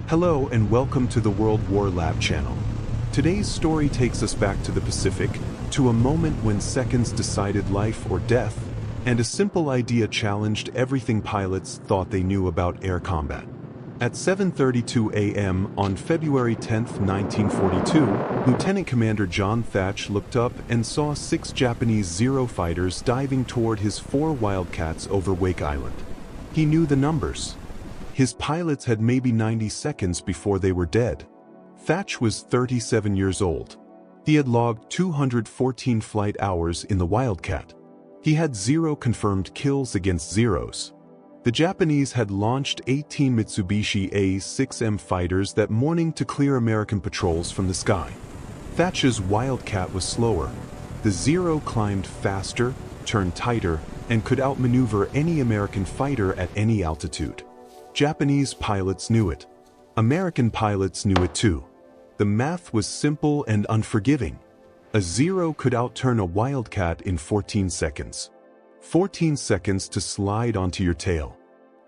Hello and welcome to the World War Lab channel. Today's story takes us back to the Pacific, to a moment when seconds decided life or death, and a simple idea challenged everything pilots thought they knew about air combat. At 7:32 a.m. on February 10, 1942, Lieutenant Commander John Thach looked up and saw 6 Japanese Zero fighters diving toward his 4 Wildcats over Wake Island. He knew the numbers. His pilots had maybe 90 seconds before they were dead. Thach was 37 years old. He had logged 214 flight hours in the Wildcat. He had 0 confirmed kills against Zeros. The Japanese had launched 18 Mitsubishi A-6M fighters that morning to clear American patrols from the sky. Thach's Wildcat was slower. The Zero climbed faster, turned tighter, and could outmaneuver any American fighter at any altitude. Japanese pilots knew it. American pilots knew it too. The math was simple and unforgiving. A Zero could outturn a Wildcat in 14 seconds. 14 seconds to slide onto your tail.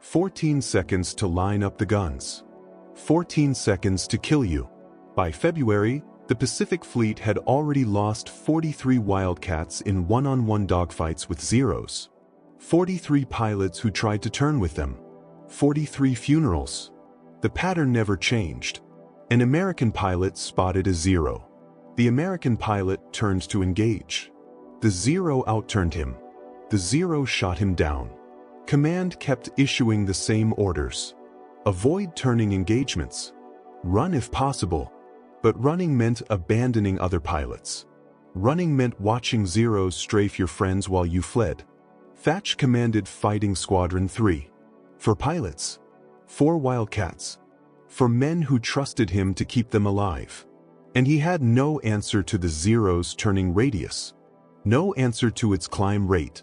14 seconds to line up the guns. 14 seconds to kill you. By February, the Pacific Fleet had already lost 43 Wildcats in one-on-one dogfights with Zeros. 43 pilots who tried to turn with them. 43 funerals. The pattern never changed. An American pilot spotted a Zero. The American pilot turned to engage. The Zero outturned him. The Zero shot him down. Command kept issuing the same orders. Avoid turning engagements. Run if possible. But running meant abandoning other pilots. Running meant watching Zeros strafe your friends while you fled. Thach commanded Fighting Squadron 3. For pilots. 4 Wildcats. For men who trusted him to keep them alive. And he had no answer to the Zero's turning radius. No answer to its climb rate.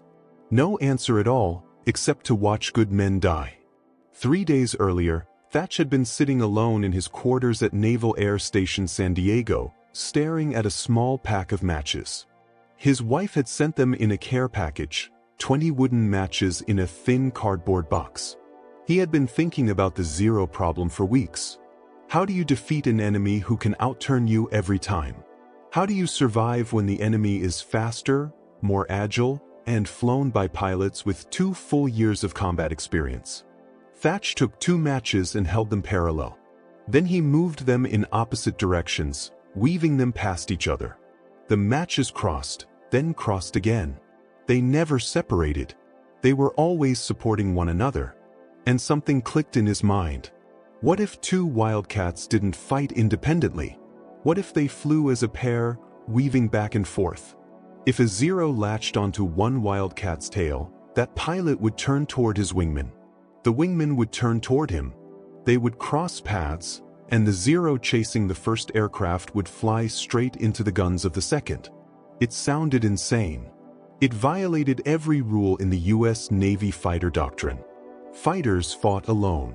No answer at all, except to watch good men die. 3 days earlier, Thach had been sitting alone in his quarters at Naval Air Station San Diego, staring at a small pack of matches. His wife had sent them in a care package, 20 wooden matches in a thin cardboard box. He had been thinking about the Zero problem for weeks. How do you defeat an enemy who can outturn you every time? How do you survive when the enemy is faster, more agile, and flown by pilots with 2 full years of combat experience? Thach took 2 matches and held them parallel. Then he moved them in opposite directions, weaving them past each other. The matches crossed, then crossed again. They never separated. They were always supporting one another. And something clicked in his mind. What if 2 Wildcats didn't fight independently? What if they flew as a pair, weaving back and forth? If a Zero latched onto one Wildcat's tail, that pilot would turn toward his wingman. The wingman would turn toward him. They would cross paths, and the Zero chasing the first aircraft would fly straight into the guns of the second. It sounded insane. It violated every rule in the U.S. Navy fighter doctrine. Fighters fought alone.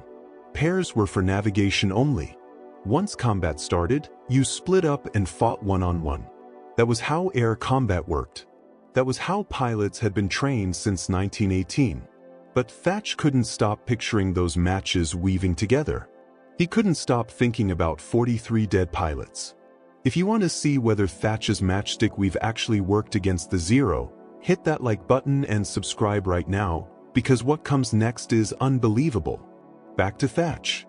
Pairs were for navigation only. Once combat started, you split up and fought one-on-one. That was how air combat worked. That was how pilots had been trained since 1918. But Thach couldn't stop picturing those matches weaving together. He couldn't stop thinking about 43 dead pilots. If you want to see whether Thach's matchstick weave actually worked against the Zero, hit that like button and subscribe right now, because what comes next is unbelievable. Back to Thach.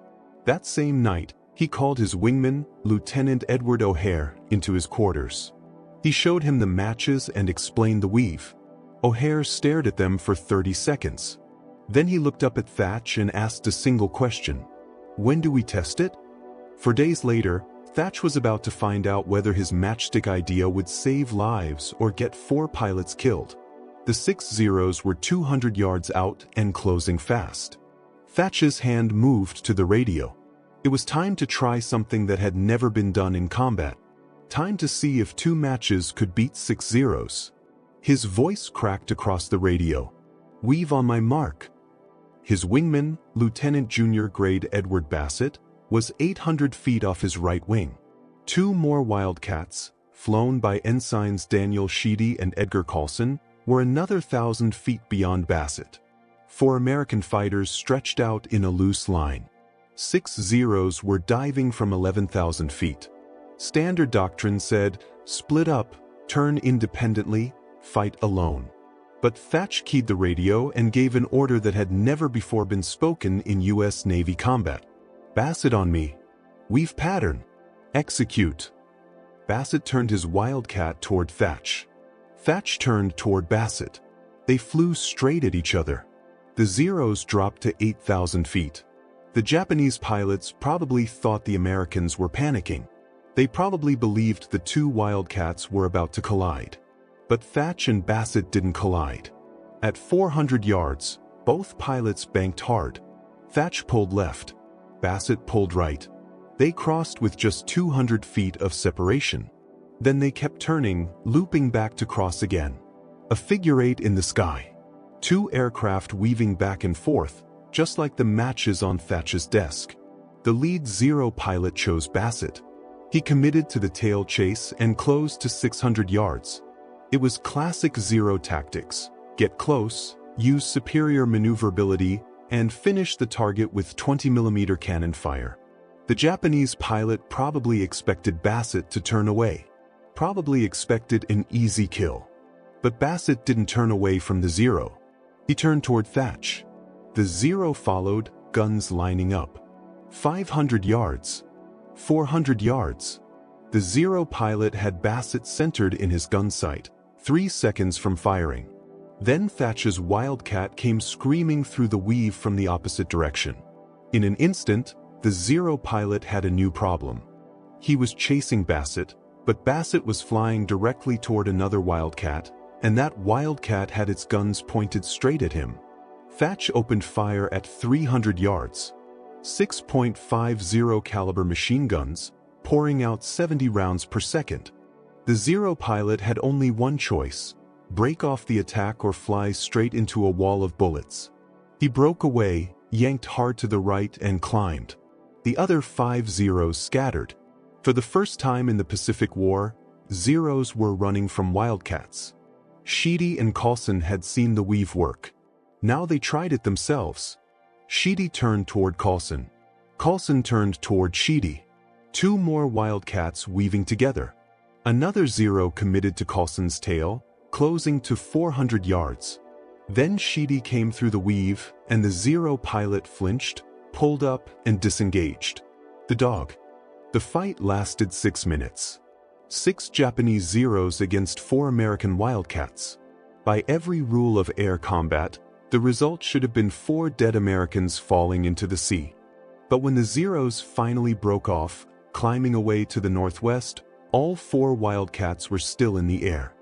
That same night, he called his wingman, Lieutenant Edward O'Hare, into his quarters. He showed him the matches and explained the weave. O'Hare stared at them for 30 seconds. Then he looked up at Thach and asked a single question. When do we test it? For days later, Thach was about to find out whether his matchstick idea would save lives or get 4 pilots killed. The 6 Zeros were 200 yards out and closing fast. Thach's hand moved to the radio. It was time to try something that had never been done in combat. Time to see if 2 matches could beat 6 Zeros. His voice cracked across the radio. Weave on my mark. His wingman, Lieutenant Junior Grade Edward Bassett, was 800 feet off his right wing. 2 more Wildcats, flown by Ensigns Daniel Sheedy and Edgar Carlson, were another 1,000 feet beyond Bassett. 4 American fighters stretched out in a loose line. 6 Zeros were diving from 11,000 feet. Standard doctrine said, split up, turn independently, fight alone. But Thach keyed the radio and gave an order that had never before been spoken in U.S. Navy combat. Bassett on me. Weave pattern. Execute. Bassett turned his Wildcat toward Thach. Thach turned toward Bassett. They flew straight at each other. The Zeros dropped to 8,000 feet. The Japanese pilots probably thought the Americans were panicking. They probably believed the two Wildcats were about to collide. But Thach and Bassett didn't collide. At 400 yards, both pilots banked hard. Thach pulled left. Bassett pulled right. They crossed with just 200 feet of separation. Then they kept turning, looping back to cross again. A figure eight in the sky. Two aircraft weaving back and forth, just like the matches on Thach's desk. The lead Zero pilot chose Bassett. He committed to the tail chase and closed to 600 yards. It was classic Zero tactics. Get close, use superior maneuverability, and finish the target with 20mm cannon fire. The Japanese pilot probably expected Bassett to turn away. Probably expected an easy kill. But Bassett didn't turn away from the Zero. He turned toward Thach. The Zero followed, guns lining up. 500 yards. 400 yards. The Zero pilot had Bassett centered in his gun sight, 3 seconds from firing. Then Thach's Wildcat came screaming through the weave from the opposite direction. In an instant, the Zero pilot had a new problem. He was chasing Bassett, but Bassett was flying directly toward another Wildcat, and that Wildcat had its guns pointed straight at him. Thach opened fire at 300 yards. 6.50 caliber machine guns, pouring out 70 rounds per second. The Zero pilot had only one choice: break off the attack or fly straight into a wall of bullets. He broke away, yanked hard to the right and climbed. The other 5 Zeros scattered. For the first time in the Pacific War, Zeros were running from Wildcats. Sheedy and Coulson had seen the weave work. Now they tried it themselves. Sheedy turned toward Coulson. Coulson turned toward Sheedy. 2 more Wildcats weaving together. Another Zero committed to Coulson's tail, closing to 400 yards. Then Sheedy came through the weave, and the Zero pilot flinched, pulled up, and disengaged. The dog. The fight lasted 6 minutes. 6 Japanese Zeros against 4 American Wildcats. By every rule of air combat, the result should have been 4 dead Americans falling into the sea. But when the Zeros finally broke off, climbing away to the northwest, all 4 Wildcats were still in the air.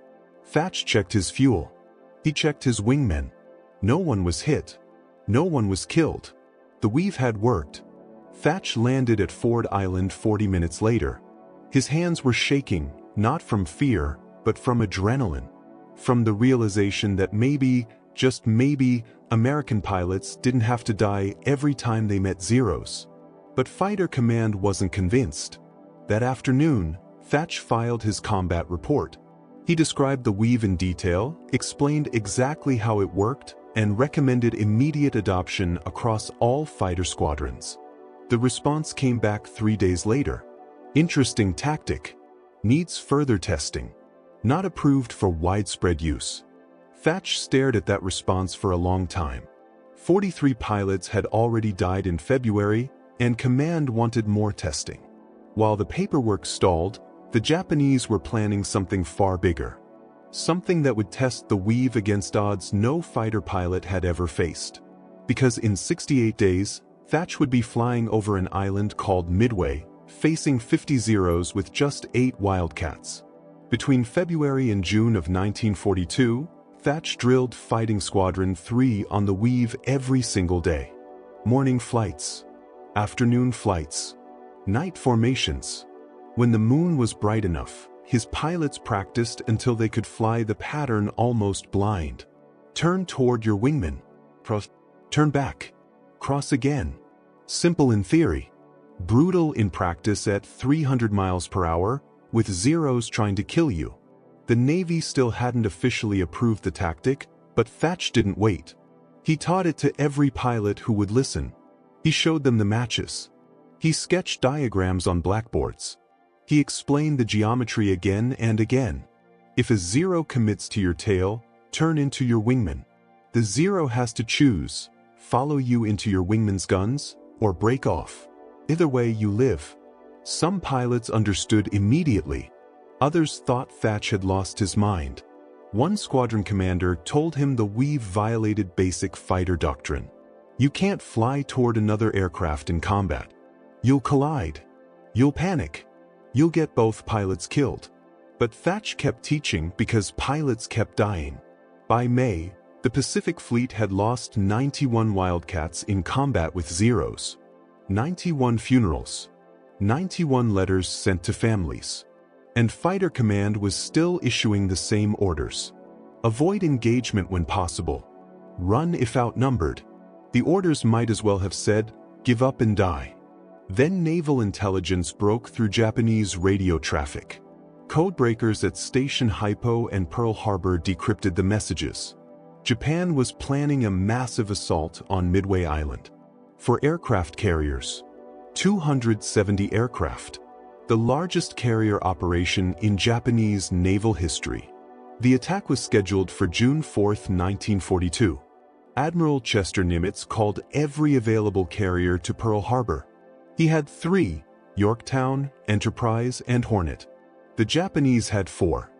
Thach checked his fuel. He checked his wingmen. No one was hit. No one was killed. The weave had worked. Thach landed at Ford Island 40 minutes later. His hands were shaking, not from fear, but from adrenaline. From the realization that maybe, just maybe, American pilots didn't have to die every time they met Zeros. But Fighter Command wasn't convinced. That afternoon, Thach filed his combat report. He described the weave in detail, explained exactly how it worked, and recommended immediate adoption across all fighter squadrons. The response came back 3 days later. Interesting tactic. Needs further testing. Not approved for widespread use. Thach stared at that response for a long time. 43 pilots had already died in February, and Command wanted more testing. While the paperwork stalled, the Japanese were planning something far bigger. Something that would test the weave against odds no fighter pilot had ever faced. Because in 68 days, Thach would be flying over an island called Midway, facing 50 Zeros with just 8 Wildcats. Between February and June of 1942, Thach drilled Fighting Squadron 3 on the weave every single day. Morning flights. Afternoon flights. Night formations. When the moon was bright enough, his pilots practiced until they could fly the pattern almost blind. Turn toward your wingman. Turn back. Cross again. Simple in theory. Brutal in practice at 300 miles per hour, with Zeros trying to kill you. The Navy still hadn't officially approved the tactic, but Thach didn't wait. He taught it to every pilot who would listen. He showed them the matches. He sketched diagrams on blackboards. He explained the geometry again and again. If a zero commits to your tail, turn into your wingman. The zero has to choose, follow you into your wingman's guns, or break off. Either way, you live. Some pilots understood immediately. Others thought Thach had lost his mind. One squadron commander told him the we've violated basic fighter doctrine. You can't fly toward another aircraft in combat. You'll collide. You'll panic. You'll get both pilots killed. But Thach kept teaching because pilots kept dying. By May, the Pacific Fleet had lost 91 Wildcats in combat with zeros. 91 funerals. 91 letters sent to families. And Fighter Command was still issuing the same orders. Avoid engagement when possible. Run if outnumbered. The orders might as well have said, give up and die. Then naval intelligence broke through Japanese radio traffic. Codebreakers at Station Hypo and Pearl Harbor decrypted the messages. Japan was planning a massive assault on Midway Island. For aircraft carriers. 270 aircraft. The largest carrier operation in Japanese naval history. The attack was scheduled for June 4, 1942. Admiral Chester Nimitz called every available carrier to Pearl Harbor. He had 3, Yorktown, Enterprise, and Hornet. The Japanese had 4.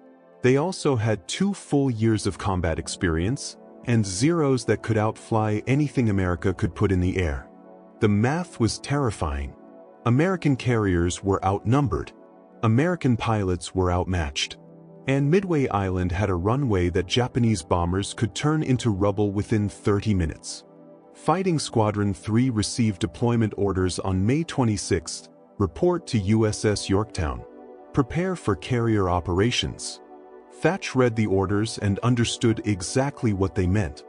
They also had 2 full years of combat experience, and zeros that could outfly anything America could put in the air. The math was terrifying. American carriers were outnumbered. American pilots were outmatched. And Midway Island had a runway that Japanese bombers could turn into rubble within 30 minutes. Fighting Squadron 3 received deployment orders on May 26. Report to USS Yorktown. Prepare for carrier operations. Thach read the orders and understood exactly what they meant.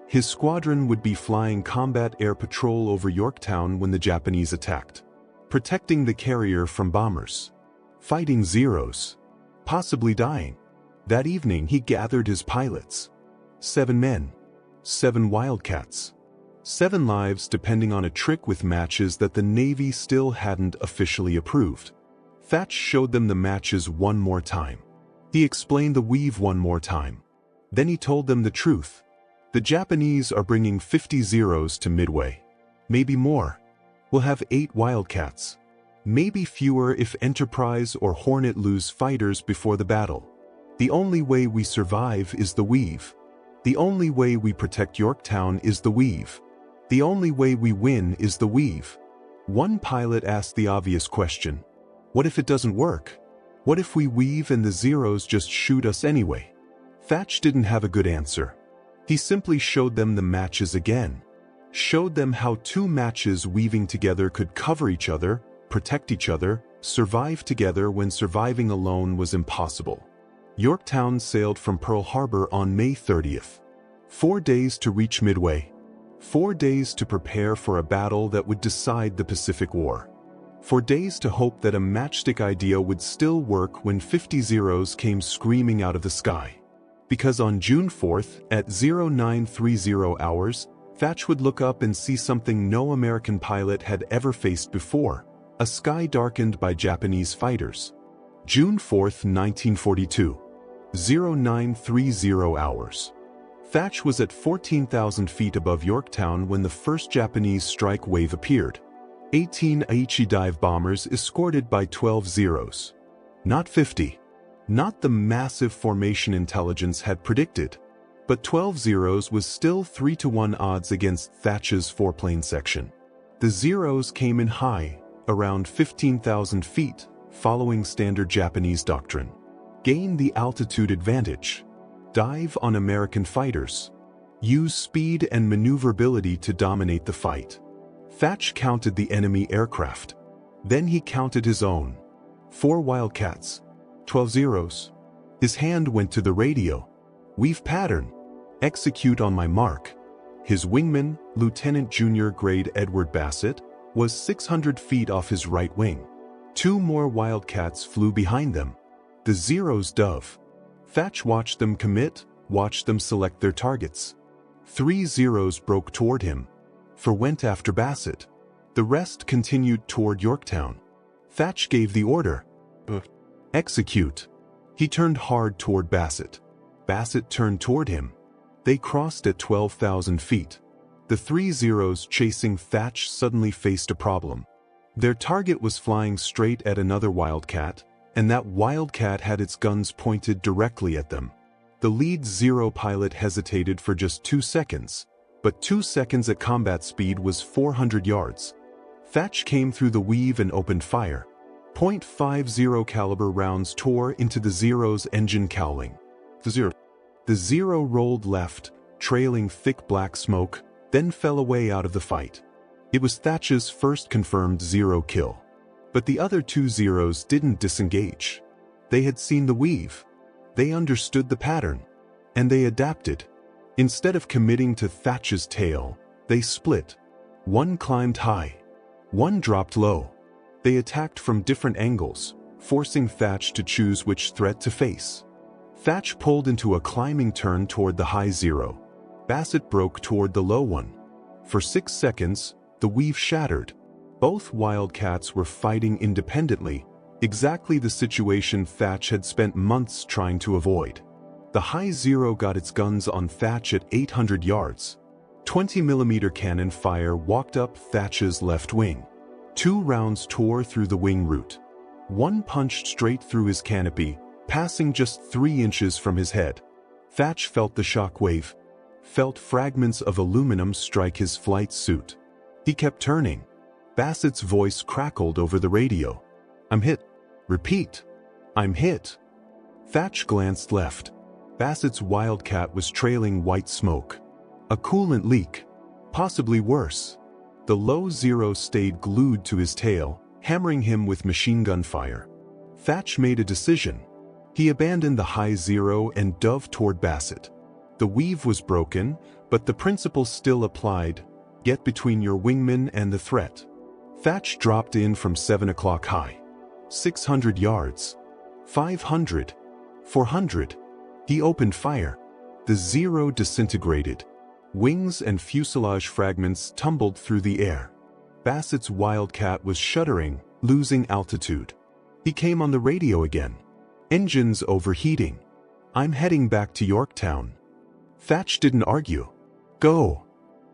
His squadron would be flying combat air patrol over Yorktown when the Japanese attacked. Protecting the carrier from bombers. Fighting zeros. Possibly dying. That evening he gathered his pilots. 7 men. 7 Wildcats. 7 lives depending on a trick with matches that the Navy still hadn't officially approved. Thach showed them the matches one more time. He explained the weave one more time. Then he told them the truth. The Japanese are bringing 50 zeros to Midway. Maybe more. We'll have 8 Wildcats. Maybe fewer if Enterprise or Hornet lose fighters before the battle. The only way we survive is the weave. The only way we protect Yorktown is the weave. The only way we win is the weave. One pilot asked the obvious question. What if it doesn't work? What if we weave and the zeros just shoot us anyway? Thach didn't have a good answer. He simply showed them the matches again. Showed them how 2 matches weaving together could cover each other, protect each other, survive together when surviving alone was impossible. Yorktown sailed from Pearl Harbor on May 30th. 4 days to reach Midway. 4 days to prepare for a battle that would decide the Pacific War. 4 days to hope that a matchstick idea would still work when 50 zeros came screaming out of the sky. Because on June 4th, at 0930 hours, Thach would look up and see something no American pilot had ever faced before. A sky darkened by Japanese fighters. June 4th, 1942. 0930 hours. Thach was at 14,000 feet above Yorktown when the first Japanese strike wave appeared. 18 Aichi dive bombers escorted by 12 zeros. Not 50. Not the massive formation intelligence had predicted. But 12 zeros was still 3-to-1 odds against Thach's 4-plane section. The zeros came in high, around 15,000 feet, following standard Japanese doctrine. Gain the altitude advantage. Dive on American fighters. Use speed and maneuverability to dominate the fight. Thach counted the enemy aircraft. Then he counted his own. 4 Wildcats. 12 zeros. His hand went to the radio. Weave pattern. Execute on my mark. His wingman, Lieutenant Junior Grade Edward Bassett, was 600 feet off his right wing. 2 more Wildcats flew behind them. The zeros dove. Thach watched them commit, watched them select their targets. 3 zeros broke toward him. 4 went after Bassett. The rest continued toward Yorktown. Thach gave the order. Execute. He turned hard toward Bassett. Bassett turned toward him. They crossed at 12,000 feet. The three Zeros chasing Thach suddenly faced a problem. Their target was flying straight at another Wildcat, and that Wildcat had its guns pointed directly at them. The lead Zero pilot hesitated for just 2 seconds, but 2 seconds at combat speed was 400 yards. Thach came through the weave and opened fire. .50 caliber rounds tore into the Zero's engine cowling. The Zero rolled left, trailing thick black smoke, then fell away out of the fight. It was Thach's first confirmed Zero kill. But the other two Zeros didn't disengage. They had seen the weave. They understood the pattern. And they adapted. Instead of committing to Thach's tail, they split. One climbed high. One dropped low. They attacked from different angles, forcing Thach to choose which threat to face. Thach pulled into a climbing turn toward the high Zero. Bassett broke toward the low one. For 6 seconds, the weave shattered. Both Wildcats were fighting independently, exactly the situation Thach had spent months trying to avoid. The high Zero got its guns on Thach at 800 yards. 20mm cannon fire walked up Thach's left wing. 2 rounds tore through the wing root. One punched straight through his canopy, passing just 3 inches from his head. Thach felt the shock wave, felt fragments of aluminum strike his flight suit. He kept turning. Bassett's voice crackled over the radio. "I'm hit. Repeat. I'm hit." Thach glanced left. Bassett's Wildcat was trailing white smoke. A coolant leak. Possibly worse. The low Zero stayed glued to his tail, hammering him with machine gun fire. Thach made a decision. He abandoned the high Zero and dove toward Bassett. The weave was broken, but the principle still applied. Get between your wingman and the threat. Thach dropped in from 7 o'clock high. 600 yards. 500. 400. He opened fire. The Zero disintegrated. Wings and fuselage fragments tumbled through the air. Bassett's Wildcat was shuddering, losing altitude. He came on the radio again. "Engines overheating. I'm heading back to Yorktown." Thach didn't argue. "Go."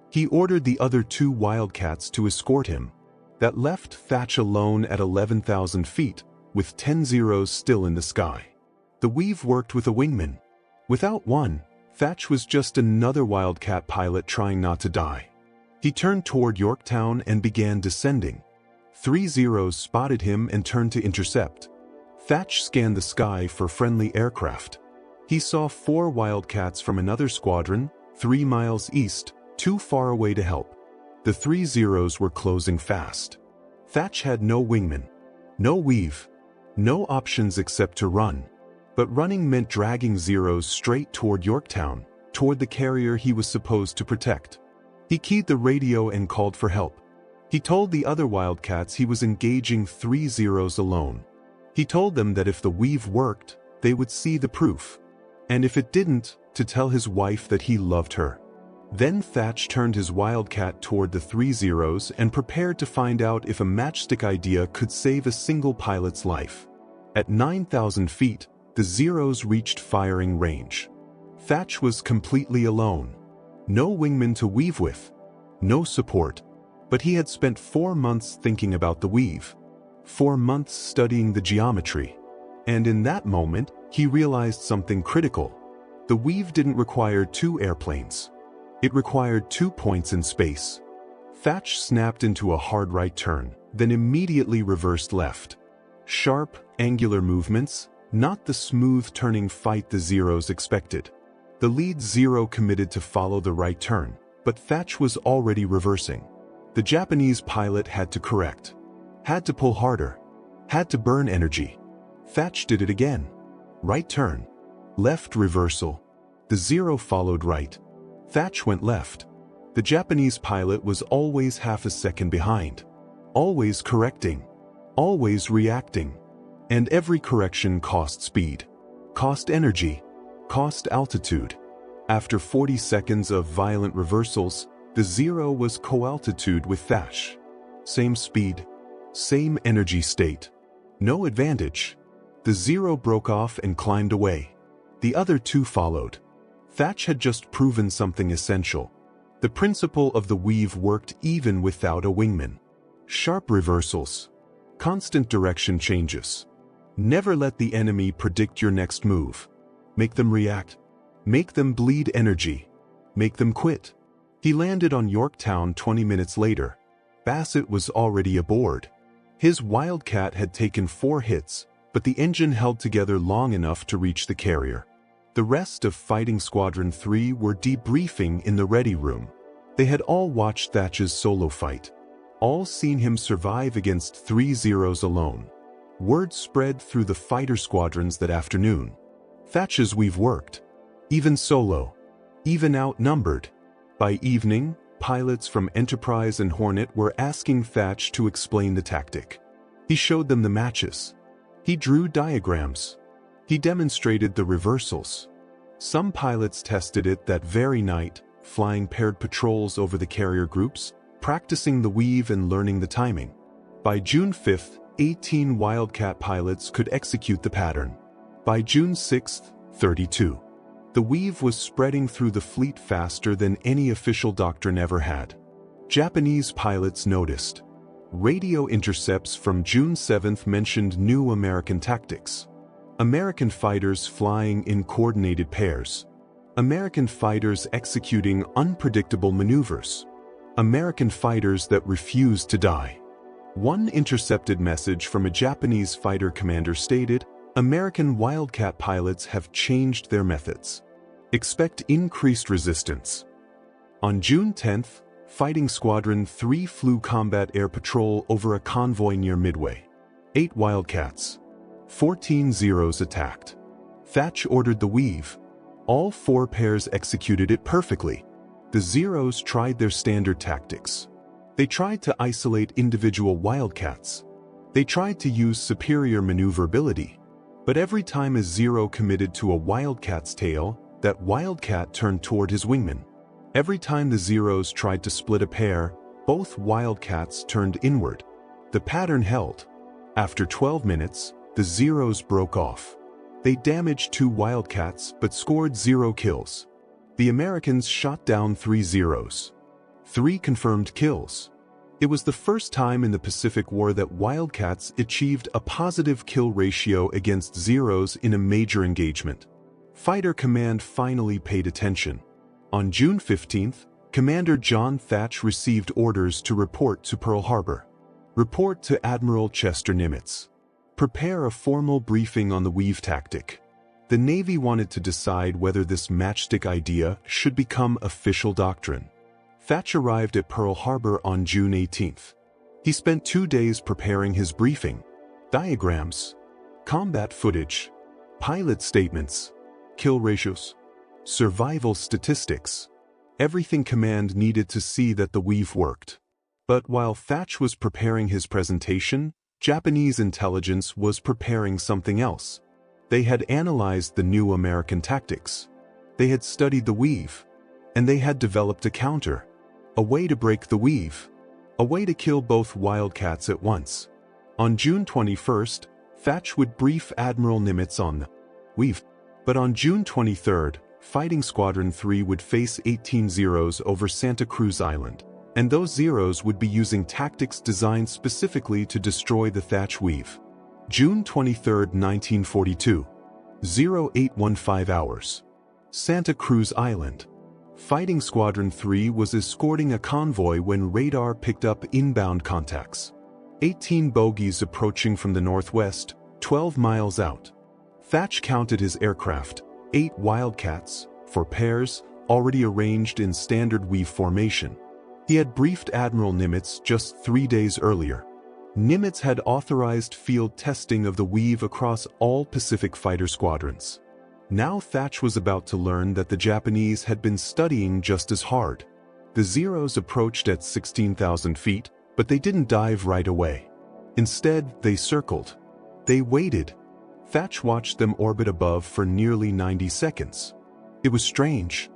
He ordered the other 2 Wildcats to escort him. That left Thach alone at 11,000 feet, with 10 Zeros still in the sky. The weave worked with a wingman. Without one, Thach was just another Wildcat pilot trying not to die. He turned toward Yorktown and began descending. 3 Zeros spotted him and turned to intercept. Thach scanned the sky for friendly aircraft. He saw 4 Wildcats from another squadron, 3 miles east, too far away to help. The 3 Zeros were closing fast. Thach had no wingman, no weave, no options except to run. But running meant dragging Zeros straight toward Yorktown, toward the carrier he was supposed to protect. He keyed the radio and called for help. He told the other Wildcats he was engaging 3 Zeros alone. He told them that if the weave worked, they would see the proof. And if it didn't, to tell his wife that he loved her. Then Thach turned his Wildcat toward the 3 Zeros and prepared to find out if a matchstick idea could save a single pilot's life. At 9,000 feet, the Zeros reached firing range. Thach was completely alone. No wingman to weave with. No support. But he had spent 4 months thinking about the weave. 4 months studying the geometry. And in that moment, he realized something critical. The weave didn't require 2 airplanes. It required 2 points in space. Thach snapped into a hard right turn, then immediately reversed left. Sharp, angular movements, not the smooth turning fight the Zeros expected. The lead Zero committed to follow the right turn, but Thach was already reversing. The Japanese pilot had to correct. Had to pull harder. Had to burn energy. Thach did it again. Right turn. Left reversal. The Zero followed right. Thach went left. The Japanese pilot was always half a second behind. Always correcting. Always reacting. And every correction cost speed. Cost energy. Cost altitude. After 40 seconds of violent reversals, the Zero was co-altitude with Thach. Same speed. Same energy state. No advantage. The Zero broke off and climbed away. The other two followed. Thach had just proven something essential. The principle of the weave worked even without a wingman. Sharp reversals. Constant direction changes. Never let the enemy predict your next move. Make them react. Make them bleed energy. Make them quit. He landed on Yorktown 20 minutes later. Bassett was already aboard. His Wildcat had taken 4 hits, but the engine held together long enough to reach the carrier. The rest of Fighting Squadron 3 were debriefing in the ready room. They had all watched Thach's solo fight. All seen him survive against 3 Zeros alone. Word spread through the fighter squadrons that afternoon. Thach's weave worked. Even solo. Even outnumbered. By evening, pilots from Enterprise and Hornet were asking Thach to explain the tactic. He showed them the matches. He drew diagrams. He demonstrated the reversals. Some pilots tested it that very night, flying paired patrols over the carrier groups, practicing the weave and learning the timing. By June 5th, 18 Wildcat pilots could execute the pattern. By June 6th, 32. The weave was spreading through the fleet faster than any official doctrine ever had. Japanese pilots noticed. Radio intercepts from June 7th mentioned new American tactics. American fighters flying in coordinated pairs. American fighters executing unpredictable maneuvers. American fighters that refused to die. One intercepted message from a Japanese fighter commander stated, "American Wildcat pilots have changed their methods. Expect increased resistance." On June 10th, Fighting Squadron 3 flew combat air patrol over a convoy near Midway. 8 Wildcats. 14 Zeros attacked. Thach ordered the weave. All 4 pairs executed it perfectly. The Zeros tried their standard tactics. They tried to isolate individual Wildcats. They tried to use superior maneuverability. But every time a Zero committed to a Wildcat's tail, that Wildcat turned toward his wingman. Every time the Zeros tried to split a pair, both Wildcats turned inward. The pattern held. After 12 minutes, the Zeros broke off. They damaged 2 Wildcats but scored 0 kills. The Americans shot down 3 Zeros. 3 confirmed kills. It was the first time in the Pacific War that Wildcats achieved a positive kill ratio against Zeros in a major engagement. Fighter Command finally paid attention. On June 15th, Commander John Thach received orders to report to Pearl Harbor. Report to Admiral Chester Nimitz. Prepare a formal briefing on the weave tactic. The Navy wanted to decide whether this matchstick idea should become official doctrine. Thach arrived at Pearl Harbor on June 18th. He spent 2 days preparing his briefing. Diagrams, combat footage, pilot statements, kill ratios, survival statistics. Everything command needed to see that the weave worked. But while Thach was preparing his presentation, Japanese intelligence was preparing something else. They had analyzed the new American tactics. They had studied the weave. And they had developed a counter. A way to break the weave. A way to kill both Wildcats at once. On June 21st, Thach would brief Admiral Nimitz on the weave. But on June 23rd, Fighting Squadron 3 would face 18 Zeros over Santa Cruz Island. And those Zeros would be using tactics designed specifically to destroy the Thach weave. June 23, 1942. 0815 hours. Santa Cruz Island. Fighting Squadron 3 was escorting a convoy when radar picked up inbound contacts. 18 bogies approaching from the northwest, 12 miles out. Thach counted his aircraft, 8 Wildcats, 4 pairs, already arranged in standard weave formation. He had briefed Admiral Nimitz just 3 days earlier. Nimitz had authorized field testing of the weave across all Pacific fighter squadrons. Now Thach was about to learn that the Japanese had been studying just as hard. The Zeros approached at 16,000 feet, but they didn't dive right away. Instead, they circled. They waited. Thach watched them orbit above for nearly 90 seconds. It was strange.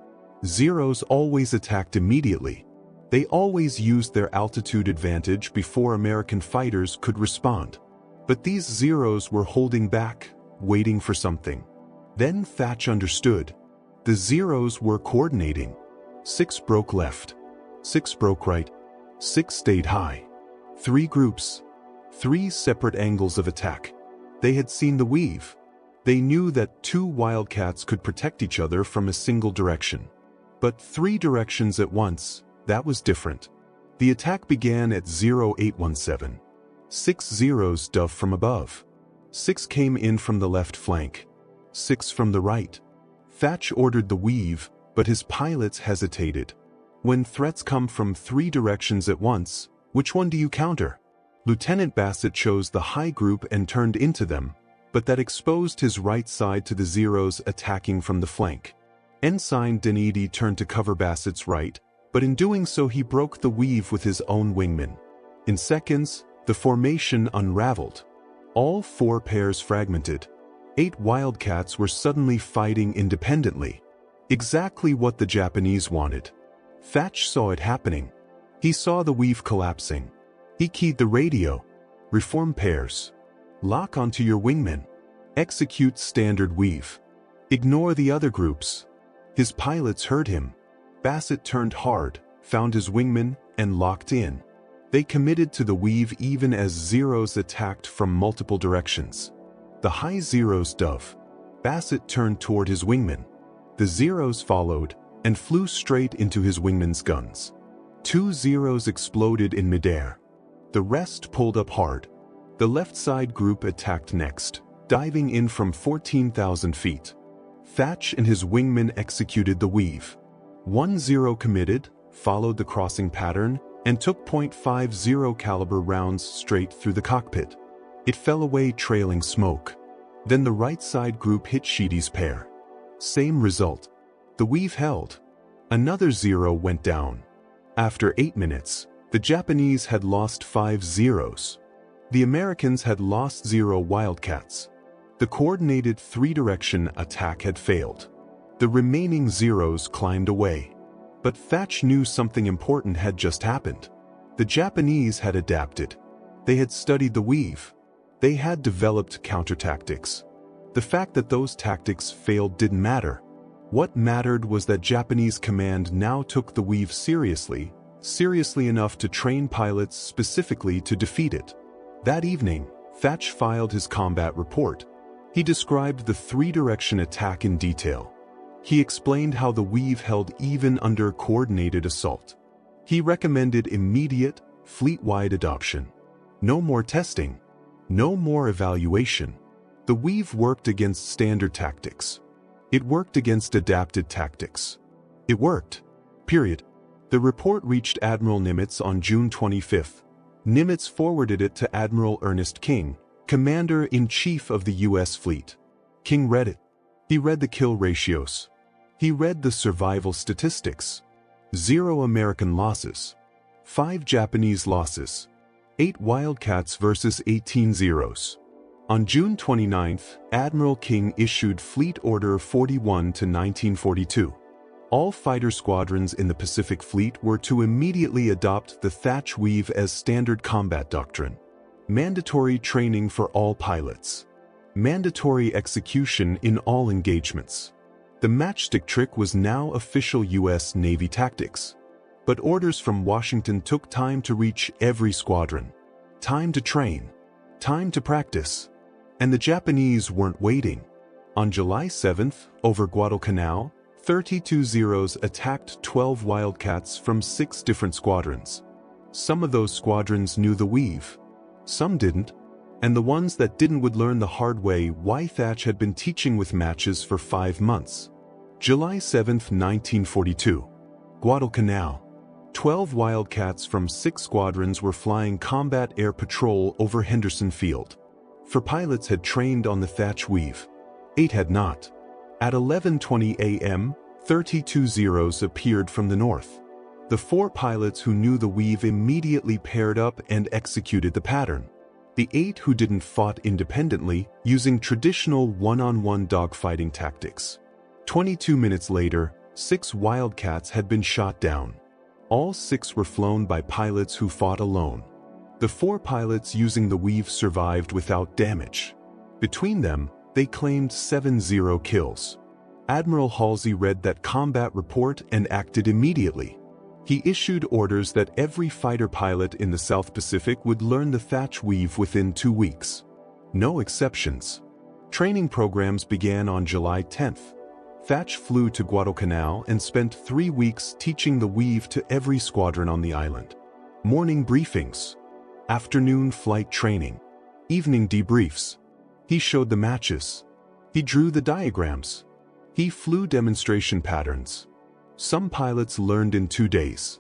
Zeros always attacked immediately. They always used their altitude advantage before American fighters could respond. But these Zeros were holding back, waiting for something. Then Thach understood. The Zeros were coordinating. 6 broke left. 6 broke right. 6 stayed high. 3 groups. 3 separate angles of attack. They had seen the weave. They knew that 2 Wildcats could protect each other from a single direction. But 3 directions at once, that was different. The attack began at 0817. 6 Zeros dove from above. 6 came in from the left flank. 6 from the right. Thach ordered the weave, but his pilots hesitated. When threats come from 3 directions at once, which one do you counter? Lieutenant Bassett chose the high group and turned into them, but that exposed his right side to the Zeros attacking from the flank. Ensign Dinwiddie turned to cover Bassett's right, but in doing so he broke the weave with his own wingmen. In seconds, the formation unraveled. All 4 pairs fragmented. 8 Wildcats were suddenly fighting independently. Exactly what the Japanese wanted. Thach saw it happening. He saw the weave collapsing. He keyed the radio. Reform pairs. Lock onto your wingmen. Execute standard weave. Ignore the other groups. His pilots heard him. Bassett turned hard, found his wingmen, and locked in. They committed to the weave even as Zeros attacked from multiple directions. The high Zeros dove. Bassett turned toward his wingmen. The Zeros followed and flew straight into his wingmen's guns. 2 Zeros exploded in midair. The rest pulled up hard. The left side group attacked next, diving in from 14,000 feet. Thach and his wingmen executed the weave. 1 Zero committed, followed the crossing pattern, and took .50 caliber rounds straight through the cockpit. It fell away trailing smoke. Then the right side group hit Sheedy's pair. Same result. The weave held. Another Zero went down. After 8 minutes, the Japanese had lost 5 Zeros. The Americans had lost 0 Wildcats. The coordinated 3-direction attack had failed. The remaining Zeros climbed away. But Thach knew something important had just happened. The Japanese had adapted. They had studied the weave. They had developed counter-tactics. The fact that those tactics failed didn't matter. What mattered was that Japanese command now took the weave seriously enough to train pilots specifically to defeat it. That evening, Thach filed his combat report. He described the 3-direction attack in detail. He explained how the weave held even under coordinated assault. He recommended immediate, fleet-wide adoption. No more testing. No more evaluation. The weave worked against standard tactics. It worked against adapted tactics. It worked. Period. The report reached Admiral Nimitz on June 25. Nimitz forwarded it to Admiral Ernest King, Commander-in-Chief of the U.S. Fleet. King read it. He read the kill ratios. He read the survival statistics. 0 American losses. 5 Japanese losses. 8 Wildcats versus 18 Zeros. On June 29, Admiral King issued Fleet Order 41 to 1942. All fighter squadrons in the Pacific Fleet were to immediately adopt the Thach weave as standard combat doctrine. Mandatory training for all pilots. Mandatory execution in all engagements. The matchstick trick was now official U.S. Navy tactics. But orders from Washington took time to reach every squadron. Time to train. Time to practice. And the Japanese weren't waiting. On July 7th, over Guadalcanal, 32 Zeros attacked 12 Wildcats from 6 different squadrons. Some of those squadrons knew the weave. Some didn't. And the ones that didn't would learn the hard way why Thach had been teaching with matches for 5 months. July 7, 1942. Guadalcanal. 12 Wildcats from 6 squadrons were flying combat air patrol over Henderson Field. 4 pilots had trained on the Thach weave. 8 had not. At 11:20 a.m., 32 Zeros appeared from the north. The 4 pilots who knew the weave immediately paired up and executed the pattern. The 8 who didn't fought independently, using traditional one-on-one dogfighting tactics. 22 minutes later, 6 Wildcats had been shot down. All 6 were flown by pilots who fought alone. The 4 pilots using the Weave survived without damage. Between them, they claimed 70 kills. Admiral Halsey read that combat report and acted immediately. He issued orders that every fighter pilot in the South Pacific would learn the Thach Weave within 2 weeks. No exceptions. Training programs began on July 10th. Thach flew to Guadalcanal and spent 3 weeks teaching the Weave to every squadron on the island. Morning briefings, afternoon flight training, evening debriefs. He showed the matches. He drew the diagrams. He flew demonstration patterns. Some pilots learned in 2 days.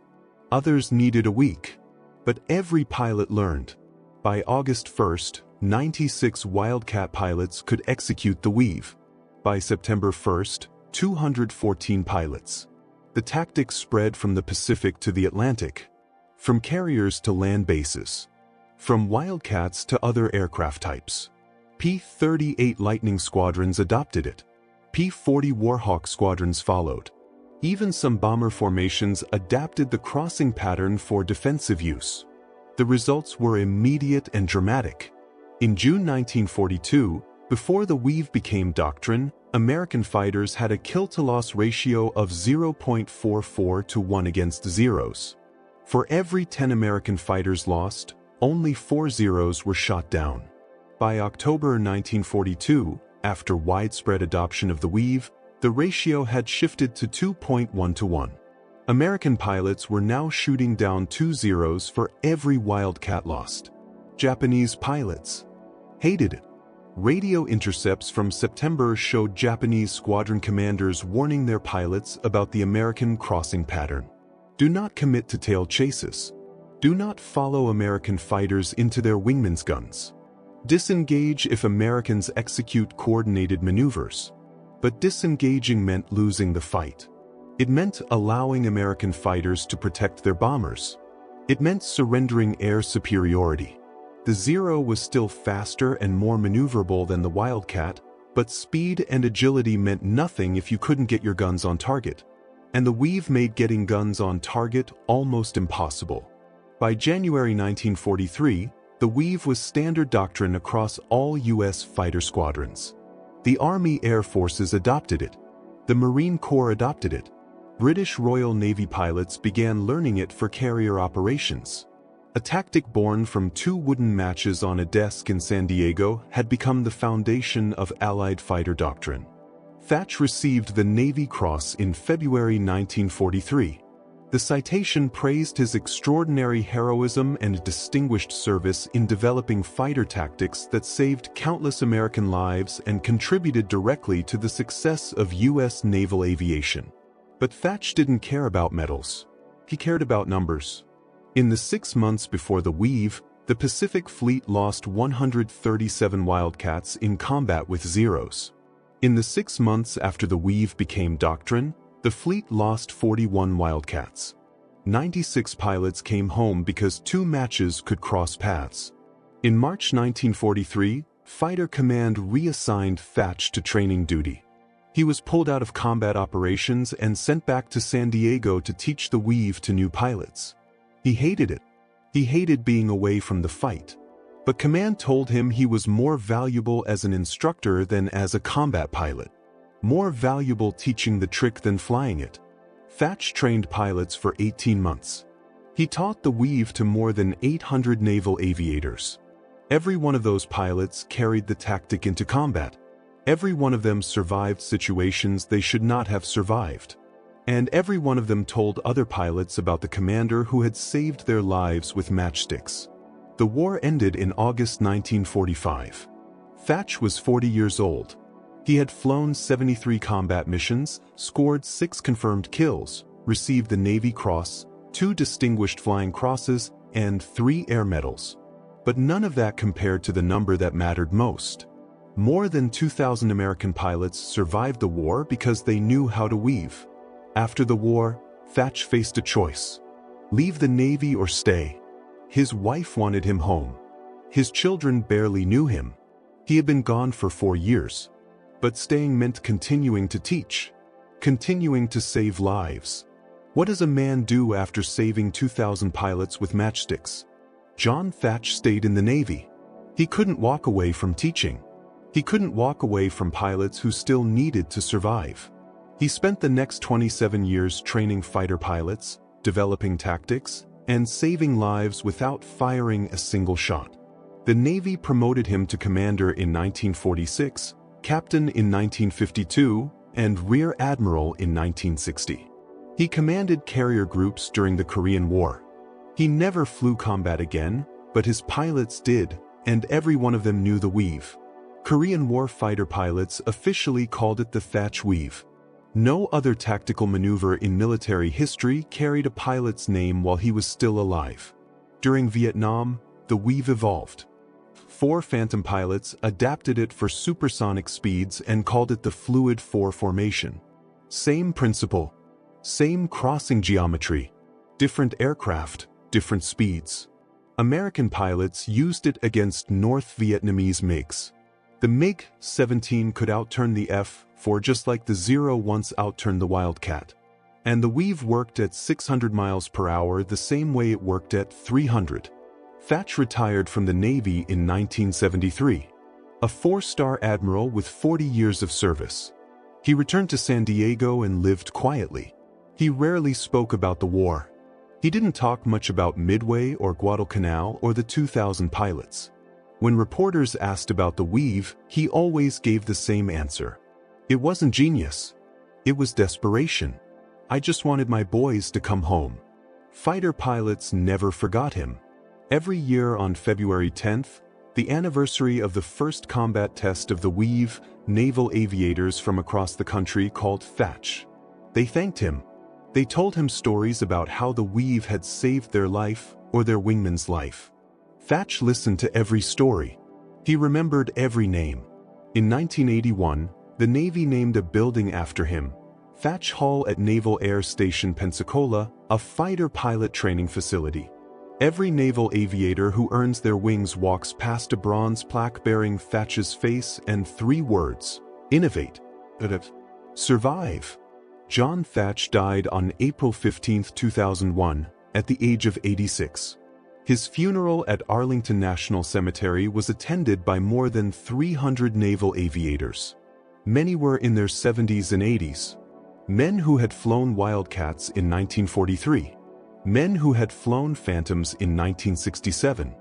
Others needed a week. But every pilot learned. By August 1st, 96 Wildcat pilots could execute the Weave. By September 1st, 214 pilots. The tactics spread from the Pacific to the Atlantic, from carriers to land bases, from Wildcats to other aircraft types. P-38 Lightning squadrons adopted it. P-40 Warhawk squadrons followed. Even some bomber formations adapted the crossing pattern for defensive use. The results were immediate and dramatic. In June 1942, before the Weave became doctrine, American fighters had a kill-to-loss ratio of 0.44 to 1 against zeros. For every 10 American fighters lost, only 4 zeros were shot down. By October 1942, after widespread adoption of the Weave, the ratio had shifted to 2.1 to 1. American pilots were now shooting down 2 zeros for every Wildcat lost. Japanese pilots hated it. Radio intercepts from September showed Japanese squadron commanders warning their pilots about the American crossing pattern. Do not commit to tail chases. Do not follow American fighters into their wingman's guns. Disengage if Americans execute coordinated maneuvers. But disengaging meant losing the fight. It meant allowing American fighters to protect their bombers. It meant surrendering air superiority. The Zero was still faster and more maneuverable than the Wildcat, but speed and agility meant nothing if you couldn't get your guns on target. And the Weave made getting guns on target almost impossible. By January 1943, the Weave was standard doctrine across all U.S. fighter squadrons. The Army Air Forces adopted it. The Marine Corps adopted it. British Royal Navy pilots began learning it for carrier operations. A tactic born from 2 wooden matches on a desk in San Diego had become the foundation of Allied fighter doctrine. Thach received the Navy Cross in February 1943. The citation praised his extraordinary heroism and distinguished service in developing fighter tactics that saved countless American lives and contributed directly to the success of U.S. naval aviation. But Thach didn't care about medals. He cared about numbers. In the 6 months before the Weave, the Pacific Fleet lost 137 Wildcats in combat with Zeros. In the 6 months after the Weave became doctrine, the fleet lost 41 Wildcats. 96 pilots came home because 2 matches could cross paths. In March 1943, Fighter Command reassigned Thach to training duty. He was pulled out of combat operations and sent back to San Diego to teach the Weave to new pilots. He hated it. He hated being away from the fight. But Command told him he was more valuable as an instructor than as a combat pilot. More valuable teaching the trick than flying it. Thach trained pilots for 18 months. He taught the Weave to more than 800 naval aviators. Every one of those pilots carried the tactic into combat. Every one of them survived situations they should not have survived. And every one of them told other pilots about the commander who had saved their lives with matchsticks. The war ended in August 1945. Thach was 40 years old. He had flown 73 combat missions, scored 6 confirmed kills, received the Navy Cross, 2 Distinguished Flying Crosses, and 3 Air Medals. But none of that compared to the number that mattered most. More than 2,000 American pilots survived the war because they knew how to weave. After the war, Thach faced a choice. Leave the Navy or stay. His wife wanted him home. His children barely knew him. He had been gone for 4 years. But staying meant continuing to teach. Continuing to save lives. What does a man do after saving 2,000 pilots with matchsticks? John Thach stayed in the Navy. He couldn't walk away from teaching. He couldn't walk away from pilots who still needed to survive. He spent the next 27 years training fighter pilots, developing tactics, and saving lives without firing a single shot. The Navy promoted him to commander in 1946, captain in 1952, and rear admiral in 1960. He commanded carrier groups during the Korean War. He never flew combat again, but his pilots did, and every one of them knew the weave. Korean War fighter pilots officially called it the Thach weave. No other tactical maneuver in military history carried a pilot's name while he was still alive. During Vietnam, the weave evolved. 4 Phantom pilots adapted it for supersonic speeds and called it the Fluid 4 formation. Same principle, same crossing geometry, different aircraft, different speeds. American pilots used it against North Vietnamese MiGs. The MiG-17 could outturn the F-4 just like the Zero once outturned the Wildcat. And the weave worked at 600 miles per hour the same way it worked at 300. Thach retired from the Navy in 1973. A 4-star admiral with 40 years of service. He returned to San Diego and lived quietly. He rarely spoke about the war. He didn't talk much about Midway or Guadalcanal or the 2,000 pilots. When reporters asked about the weave, he always gave the same answer. It wasn't genius. It was desperation. I just wanted my boys to come home. Fighter pilots never forgot him. Every year on February 10th, the anniversary of the first combat test of the weave, naval aviators from across the country called Thach. They thanked him. They told him stories about how the weave had saved their life or their wingman's life. Thach listened to every story. He remembered every name. In 1981, the Navy named a building after him, Thach Hall at Naval Air Station Pensacola, a fighter pilot training facility. Every naval aviator who earns their wings walks past a bronze plaque bearing Thach's face and 3 words: innovate, survive. John Thach died on April 15, 2001, at the age of 86. His funeral at Arlington National Cemetery was attended by more than 300 naval aviators. Many were in their 70s and 80s. Men who had flown Wildcats in 1943. Men who had flown Phantoms in 1967.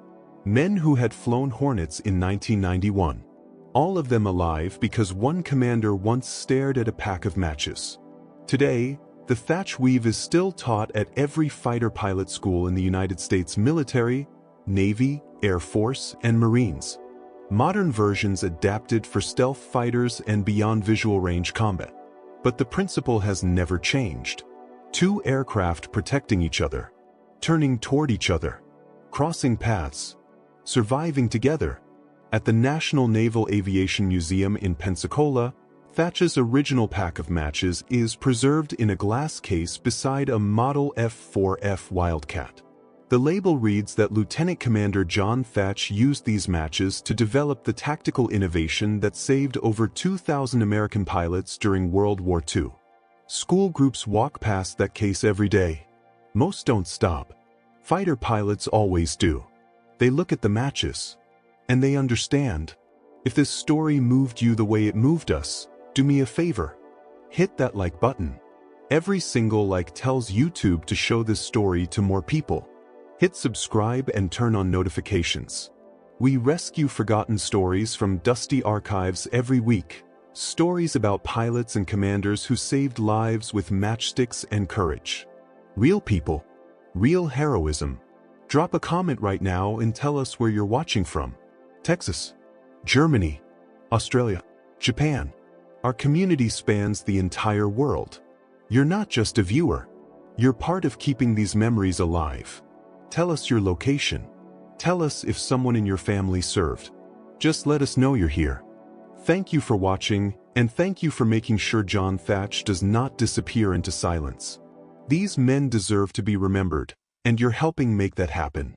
Men who had flown Hornets in 1991. All of them alive because one commander once stared at a pack of matches. Today, the Thach weave is still taught at every fighter pilot school in the United States military, Navy, Air Force, and Marines. Modern versions adapted for stealth fighters and beyond visual range combat. But the principle has never changed. 2 aircraft protecting each other, turning toward each other, crossing paths, surviving together. At the National Naval Aviation Museum in Pensacola, Thach's original pack of matches is preserved in a glass case beside a Model F-4F Wildcat. The label reads that Lieutenant Commander John Thach used these matches to develop the tactical innovation that saved over 2,000 American pilots during World War II. School groups walk past that case every day. Most don't stop. Fighter pilots always do. They look at the matches. And they understand. If this story moved you the way it moved us, do me a favor. Hit that like button. Every single like tells YouTube to show this story to more people. Hit subscribe and turn on notifications. We rescue forgotten stories from dusty archives every week. Stories about pilots and commanders who saved lives with matchsticks and courage. Real people. Real heroism. Drop a comment right now and tell us where you're watching from. Texas, Germany, Australia, Japan. Our community spans the entire world. You're not just a viewer. You're part of keeping these memories alive. Tell us your location. Tell us if someone in your family served. Just let us know you're here. Thank you for watching, and thank you for making sure John Thach does not disappear into silence. These men deserve to be remembered, and you're helping make that happen.